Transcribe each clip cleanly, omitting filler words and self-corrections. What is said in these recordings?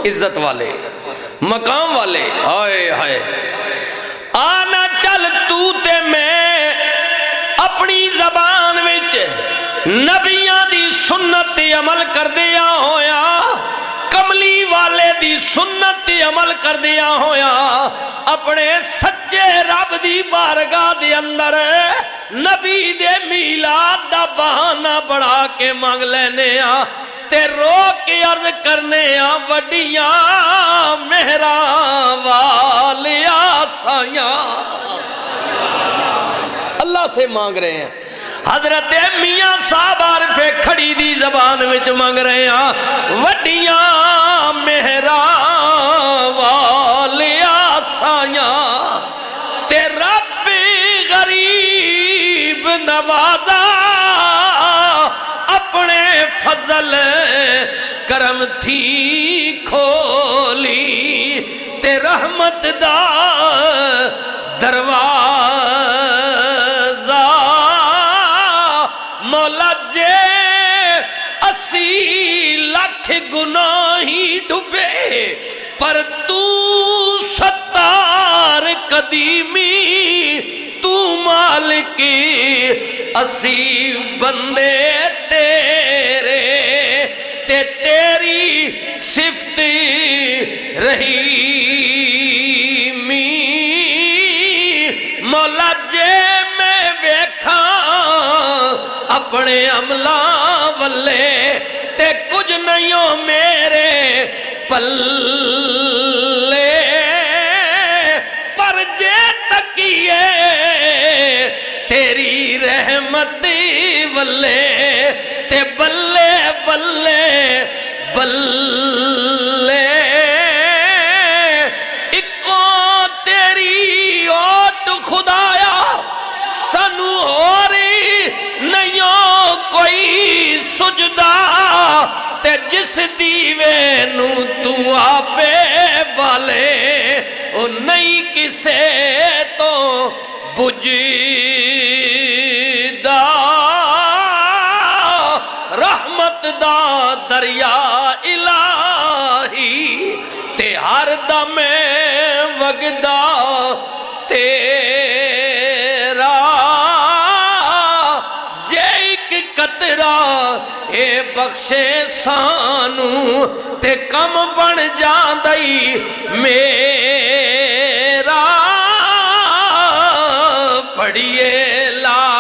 عزت والے مقام والے ہائے ہائے آنا چل تو تے میں اپنی زبان وچ نبیاں دی سنت عمل کر دیا ہویا کملی والے دی سنت عمل کر دیا ہویا اپنے سچے رب دی بارگاہ دے اندر نبی دے میلاد دا بہانہ بڑھا کے مانگ لینے تے رو کے عرض کرنے وڈیاں مہراں والیا سایاں اللہ سے مانگ رہے ہیں حضرت میاں صاحب عارف کھڑی دی زبان وچ مانگ رہے ہیں وڈیاں مہراں والیا سایاں تے رب غریب نوازا اپنے فضل کرم تھی کھولی تے رحمت دا دروازہ مولا جے 80 لاکھ گناہی ڈوبے پر تو 70 قدیمی تو مالکی 80 بندے تیرے تے تیری صفت رحیمی مولا جے میں ویکھاں اپنے عملہ والے تے کچھ نہیں ہو میرے پلے پر جے تکیے تیری رحمت والے تے بلے بلے بلے اکو تیری اوٹ خدایا سنو ہوری نہیں کوئی سجدہ تے جس دیوے نو تو آپے بالے او نہیں کسے تو بجدہ رحمت دا دریا الہی تے ہر دم وگدا تیرا جے ایک قطرہ اے بخشے سانو تے کم بن جاندئی میرا پڑھیے لا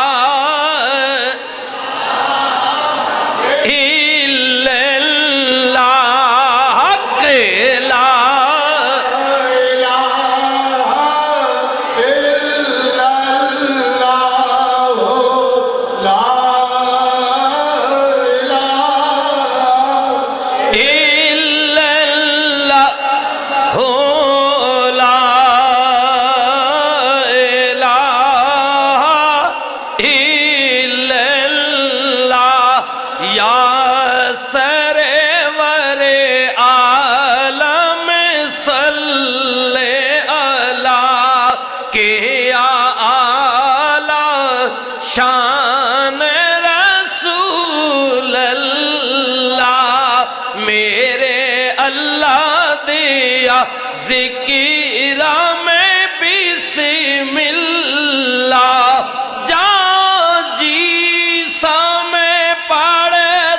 شان رسول اللہ میرے اللہ دیا ذکر میں بسم اللہ جان جی سا میں پڑھ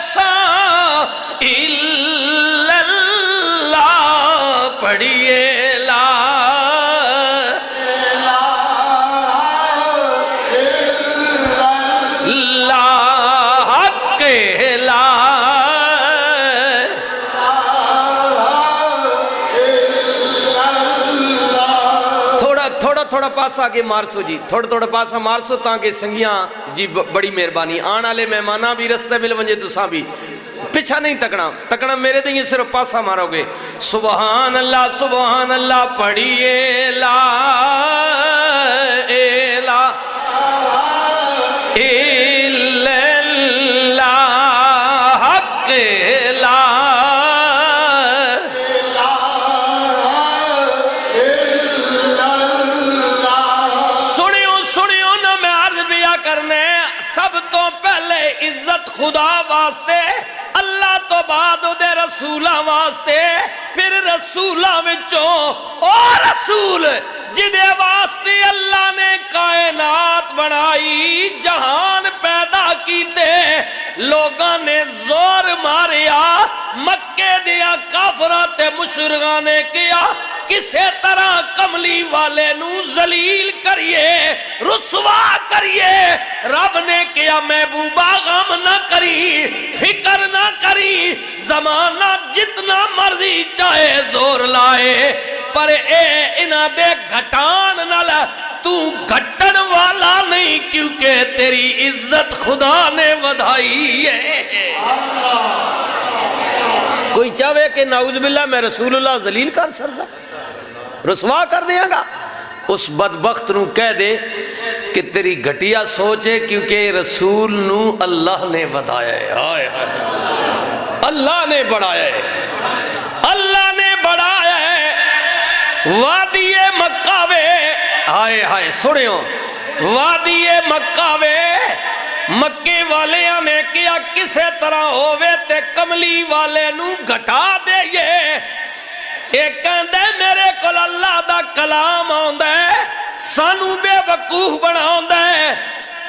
سا الا اللہ پڑھیے تھوڑا پاسا آگے مارسو جی تھوڑا پاسا مارسو تاکہ سنگیاں جی بڑی مہربانی آن والے مہمانہ بھی رستے مل ونجے تساں بھی پیچھا نہیں تکنا میرے دیں صرف پاسا مارو گے سبحان اللہ پڑھیے لا الہ الا اللہ حق لا عزت خدا واسطے اللہ تو بعد دے رسولاں واسطے پھر رسولاں وچوں او رسول جدے واسطے اللہ نے کائنات بنائی جہان پیدا کیتے لوگاں نے زور ماریا مکے دیا کافراں تے مشرکاں نے کیا کسے طرح کملی والے نو ذلیل کریے رسوا کریے رب نے کیا محبوبہ غم نہ کری فکر نہ کری زمانہ جتنا مرضی چاہے زور لائے پر اے انہاں دے گھٹان نال تو گھٹن والا نہیں کیونکہ تیری عزت خدا نے ودھائی ہے کوئی چاہے کہ نعوذ باللہ میں رسول اللہ ذلیل کر سکتا رسوا کر دیا گا اس بدبخت نو کہہ دے کہ تیری گھٹیا سوچ ہے کیونکہ رسول نو اللہ نے ودھایا ہے اللہ نے بڑھایا ہے اللہ نے بڑھایا ہے وادی مکہ وے ہائے ہائے سنیو وادی مکہ وے مکے والے نے کیا کسے طرح ہووے تے کملی والے نو گھٹا دے ایک کہندے میرے کول اللہ دا کلام آندا ہے سانو بے وقوف بناوندا ہے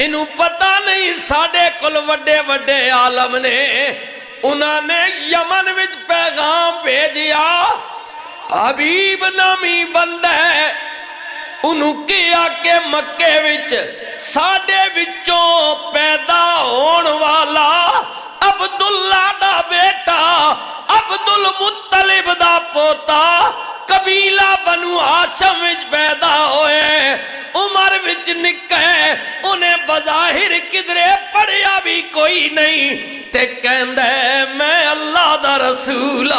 انہوں پتہ نہیں ساڈے کول وڈے وڈے عالم نے انہاں نے یمن وچ پیغام بھیجیا حبیب نامی بندہ ہے انہوں کیا کہ مکے وچ ساڈے وچوں پیدا ہون والا عبداللہ دا بیٹا عبد المطلب دا پوتا قبیلہ بنو ہاشم وچ پیدا ہوئے عمر وچ نکے انہیں بظاہر کدرے پڑھیا بھی کوئی نہیں تے کہندے میں اللہ دا رسول